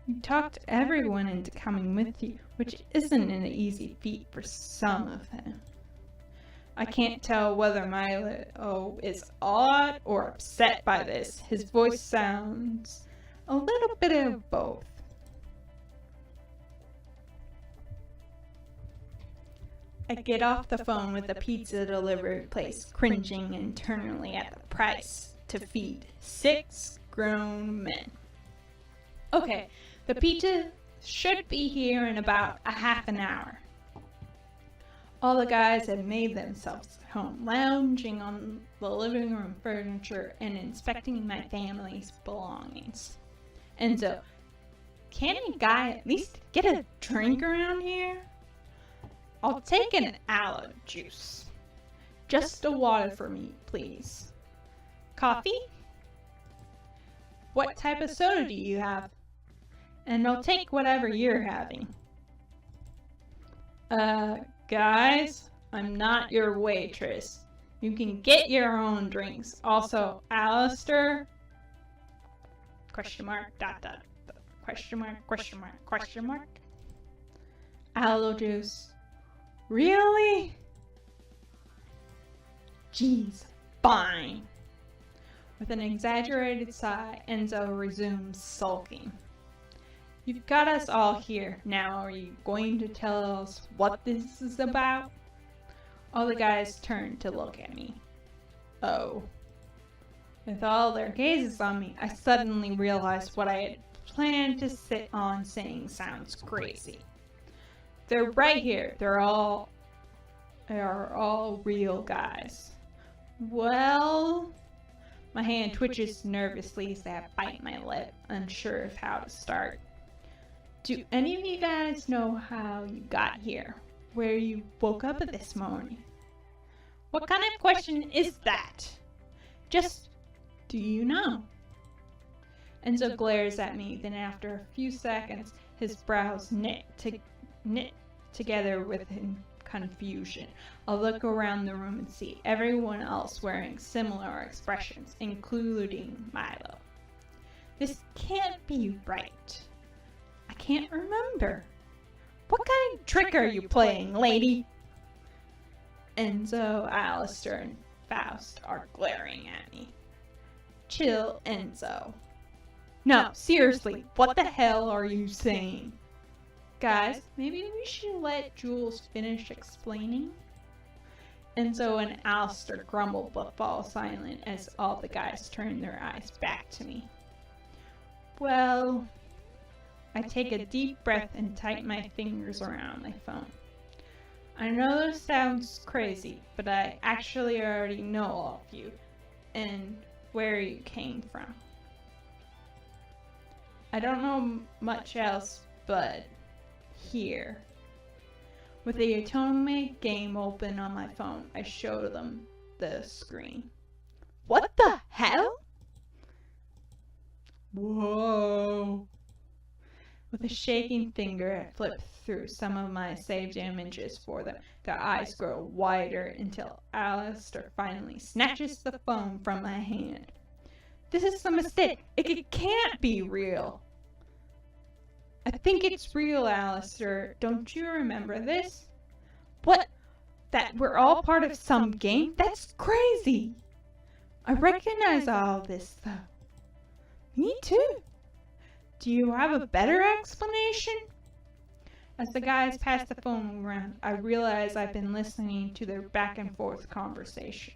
You talked everyone into coming with you, which isn't an easy feat for some of them. I can't tell whether Milo is awed or upset by this. His voice sounds a little bit of both. I get off the phone with the pizza delivery place, cringing internally at the price to feed 6 grown men. Okay, the pizza should be here in about a half an hour. All the guys had made themselves at home, lounging on the living room furniture and inspecting my family's belongings. Enzo, can a guy at least get a drink around here? I'll take an aloe juice. Just a water for me, please. Coffee? What type of soda do you have? And I'll take whatever you're having. Guys, I'm not your waitress. You can get your own drinks. Also, Alistair? Question mark, ... Question mark, question mark, question mark. Aloe juice. Really? Jeez, fine. With an exaggerated sigh, Enzo resumes sulking. You've got us all here. Now are you going to tell us what this is about? All the guys turn to look at me. Oh. With all their gazes on me, I suddenly realized what I had planned to sit on saying sounds crazy. They're right here. They are all real guys. Well, my hand twitches nervously as I bite my lip, unsure of how to start. Do any of you guys know how you got here? Where you woke up this morning? What kind of question is that? Just, do you know? Enzo glares at me, then after a few seconds, his brows knit together with confusion. I'll look around the room and see everyone else wearing similar expressions, including Milo. This can't be right. I can't remember. What kind of trick are you playing, lady? Enzo, Alistair, and Faust are glaring at me. Chill, Enzo. No, seriously, what the hell are you saying? Guys, maybe we should let Jules finish explaining? Enzo and Alistair grumble but fall silent as all the guys turn their eyes back to me. Well, I take a deep breath and tighten my fingers around my phone. I know this sounds crazy, but I actually already know all of you and where you came from. I don't know much else, but here. With the Otome game open on my phone, I show them the screen. What the hell? Whoa. With a shaking finger, I flip through some of my saved images for them. Their eyes grow wider until Alistair finally snatches the phone from my hand. This is a mistake. It can't be real. I think it's real, Alistair. Don't you remember this? What? That we're all part of some game? That's crazy. I recognize all this, though. Me too. Do you have a better explanation? As the guys pass the phone around, I realize I've been listening to their back and forth conversation.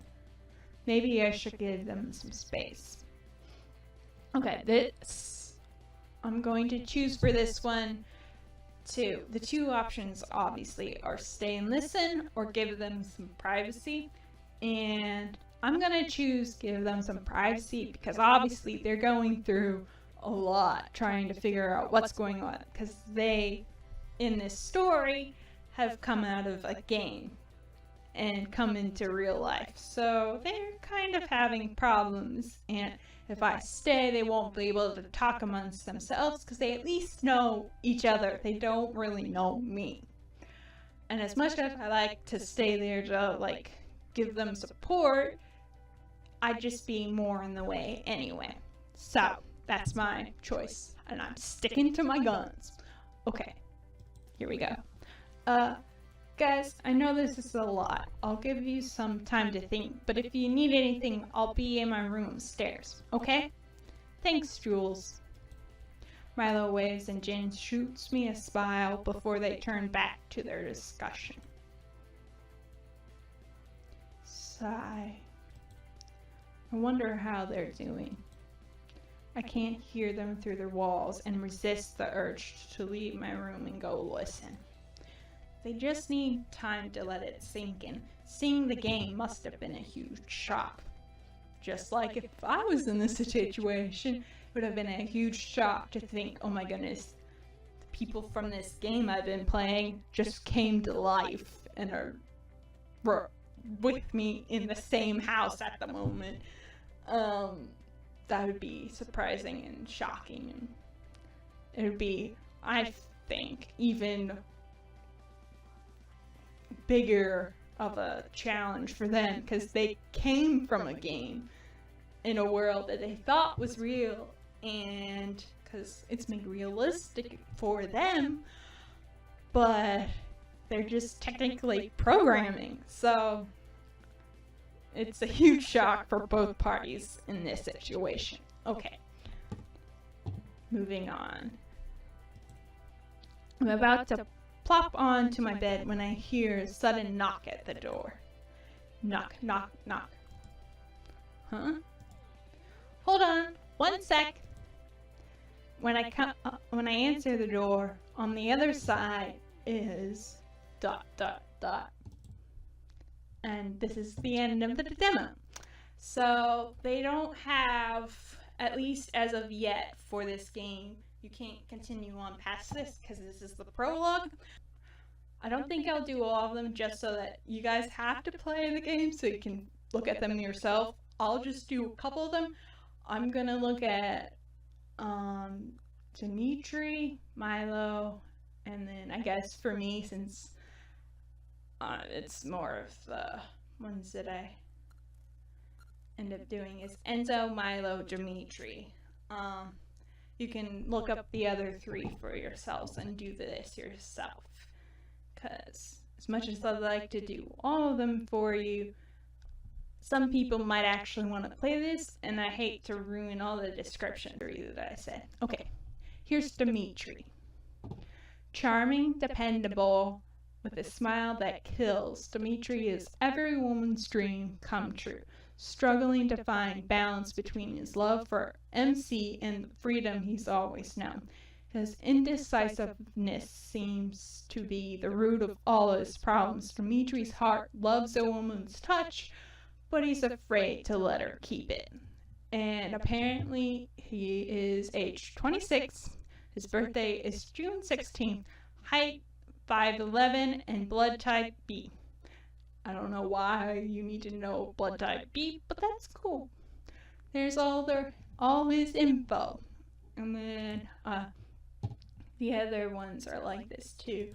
Maybe I should give them some space. Okay, I'm going to choose for this one two. The two options obviously are stay and listen or give them some privacy. And I'm going to choose give them some privacy because obviously they're going through a lot trying to figure out what's going on because they, in this story, have come out of a game and come into real life. So they're kind of having problems, and if I stay, they won't be able to talk amongst themselves because they at least know each other. They don't really know me. And as much as I like to stay there to give them support, I'd just be more in the way anyway. So that's my choice, and I'm sticking to my guns. Okay, here we go. Guys, I know this is a lot. I'll give you some time to think, but if you need anything, I'll be in my room upstairs, okay? Thanks, Jules. Milo waves and Jen shoots me a smile before they turn back to their discussion. Sigh. I wonder how they're doing. I can't hear them through their walls and resist the urge to leave my room and go listen. They just need time to let it sink in. Seeing the game must have been a huge shock. Just like if I was in this situation, it would have been a huge shock to think, oh my goodness, the people from this game I've been playing just came to life and are with me in the same house at the moment. That would be surprising and shocking, and it would be, I think, even bigger of a challenge for them because they came from a game in a world that they thought was real, and because it's made realistic for them, but they're just technically programming, so it's a huge shock for both parties in this situation. Okay, moving on. I'm about to plop onto my bed when I hear a sudden knock at the door. Knock, knock, knock. Huh? Hold on, one sec. When I answer the door, on the other side is ... And this is the end of the demo. So they don't have, at least as of yet for this game, you can't continue on past this because this is the prologue. I don't think I'll do all of them just so that you guys have to play the game so you can look at them yourself. I'll just do a couple of them. I'm gonna look at Dimitri, Milo, and then I guess for me, since it's more of the ones that I end up doing, is Enzo, Milo, Dimitri. You can look up the other three for yourselves and do this yourself. Because as much as I'd like to do all of them for you, some people might actually want to play this, and I hate to ruin all the description for you that I said. Okay, here's Dimitri. Charming, dependable, with a smile that kills, Dimitri is every woman's dream come true, struggling to find balance between his love for MC and the freedom he's always known. His indecisiveness seems to be the root of all his problems. Dimitri's heart loves a woman's touch, but he's afraid to let her keep it. And apparently he is age 26. His birthday is June 16th. Height 5'11" and blood type B. I don't know why you need to know blood type B, but that's cool. There's all his info. And then the other ones are like this too.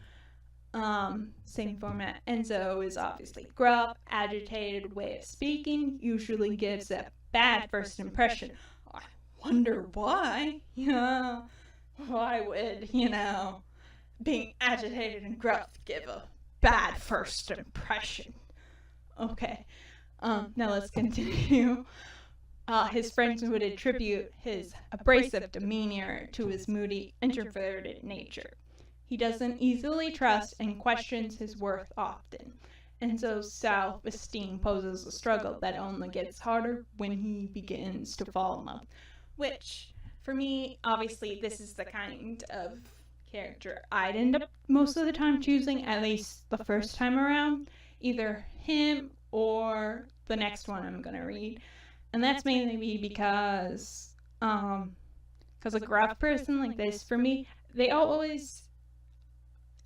Same format. Enzo is obviously gruff, agitated way of speaking, usually gives a bad first impression. I wonder why. Why would, being agitated and gruff give a bad first impression? Okay. Now let's continue. His friends would attribute his abrasive demeanor to his moody, introverted nature. He doesn't easily trust and questions his worth often. Enzo's self-esteem poses a struggle that only gets harder when he begins to fall in love. Which, for me, obviously, this is the kind of character I'd end up most of the time choosing, at least the first time around. Either him or the next one I'm going to read. And that's mainly because a gruff person like this, for me, they always,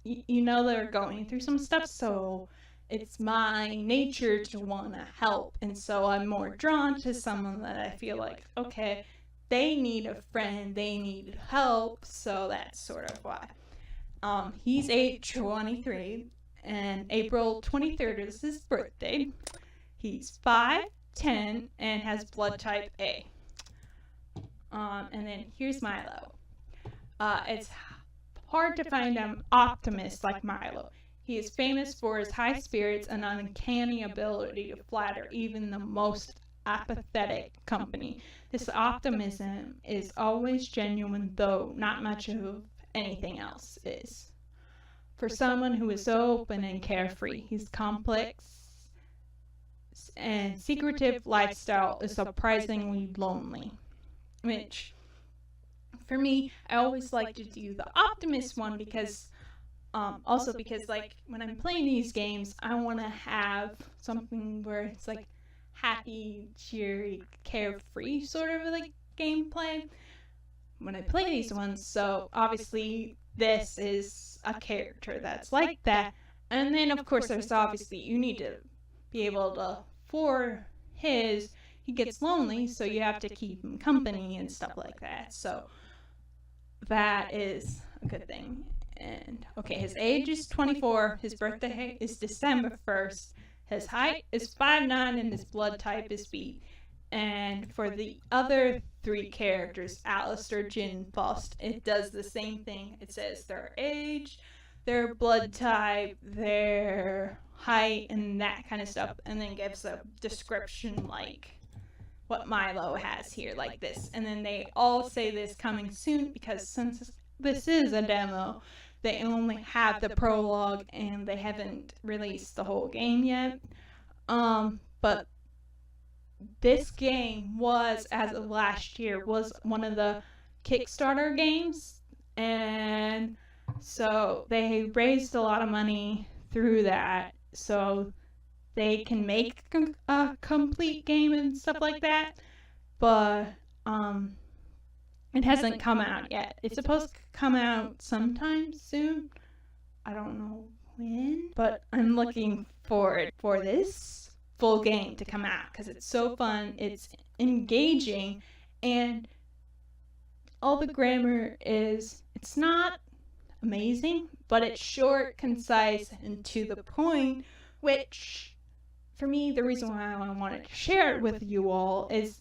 they're going through some stuff, so it's my nature to want to help. And so I'm more drawn to someone that I feel like, okay, they need a friend, they need help, so that's sort of why. He's age 23, and April 23rd is his birthday. He's 5'10" and has blood type A. And then here's Milo. It's hard to find an optimist like Milo. He is famous for his high spirits and uncanny ability to flatter even the most apathetic company. This optimism is always genuine, though not much of anything else is. For someone who is so open and carefree, his complex and secretive lifestyle is surprisingly lonely. Which, for me, I always like to do the optimist one because also because, like, when I'm playing these games, I want to have something where it's like happy, cheery, carefree sort of like gameplay when I play these ones. So obviously this is a character that's like that. And then of course there's obviously, you need to be able to, he gets lonely, so you have to keep him company and stuff like that. So that is a good thing. And okay, his age is 24, his birthday is December 1st, his height is 5'9", and his blood type is B. And for the other three characters, Alistair, Jin, Faust, it does the same thing. It says their age, their blood type, their height, and that kind of stuff, and then gives a description like what Milo has here, like this. And then they all say this coming soon, because since this is a demo, they only have the prologue and they haven't released the whole game yet. But this game was, as of last year, was one of the Kickstarter games, and so they raised a lot of money through that, so they can make a complete game and stuff like that. But it hasn't come out yet. It's supposed to come out sometime soon. I don't know when, but I'm looking forward for this full game to come out because it's so fun, it's engaging, and all the grammar is, it's not amazing, but it's short, concise, and to the point, which, for me, the reason why I wanted to share it with you all is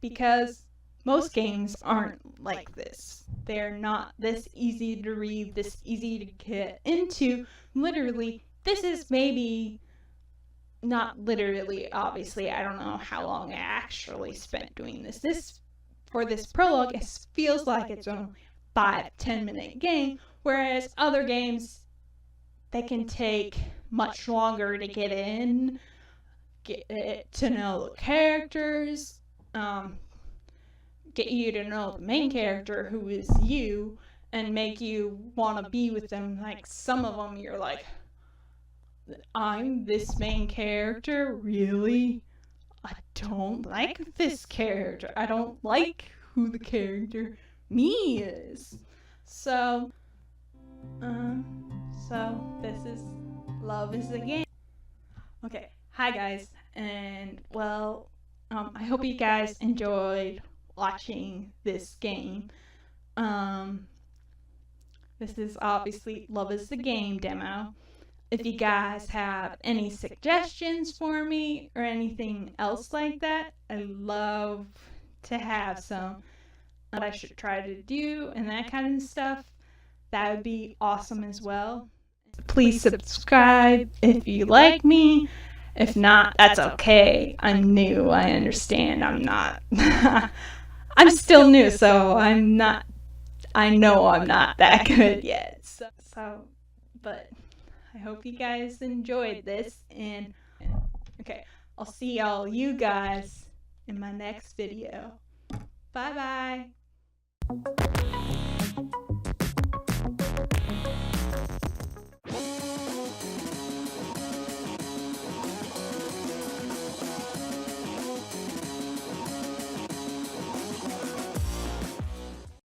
because most games aren't like this. They're not this easy to read, this easy to get into. Literally, this is maybe, not literally, obviously, I don't know how long I actually spent doing this. For this prologue, it feels like it's only 5-10 minute game, whereas other games, they can take much longer to get in, get to know the characters, get you to know the main character, who is you, and make you want to be with them. Like some of them you're like, I'm this main character, really? I don't like this character. I don't like who the character me is. So this is Love is the Game. Okay, hi guys, and well, I hope you guys enjoyed watching this game. This is obviously Love is the Game demo. If you guys have any suggestions for me or anything else like that, I'd love to have some that I should try to do and that kind of stuff. That would be awesome as well. Please subscribe if you like me. If not, that's okay. I'm new. I understand. I'm not. I'm still new, so I'm not. I know I'm not that good yet. But I hope you guys enjoyed this. And okay, I'll see all you guys in my next video. Bye bye.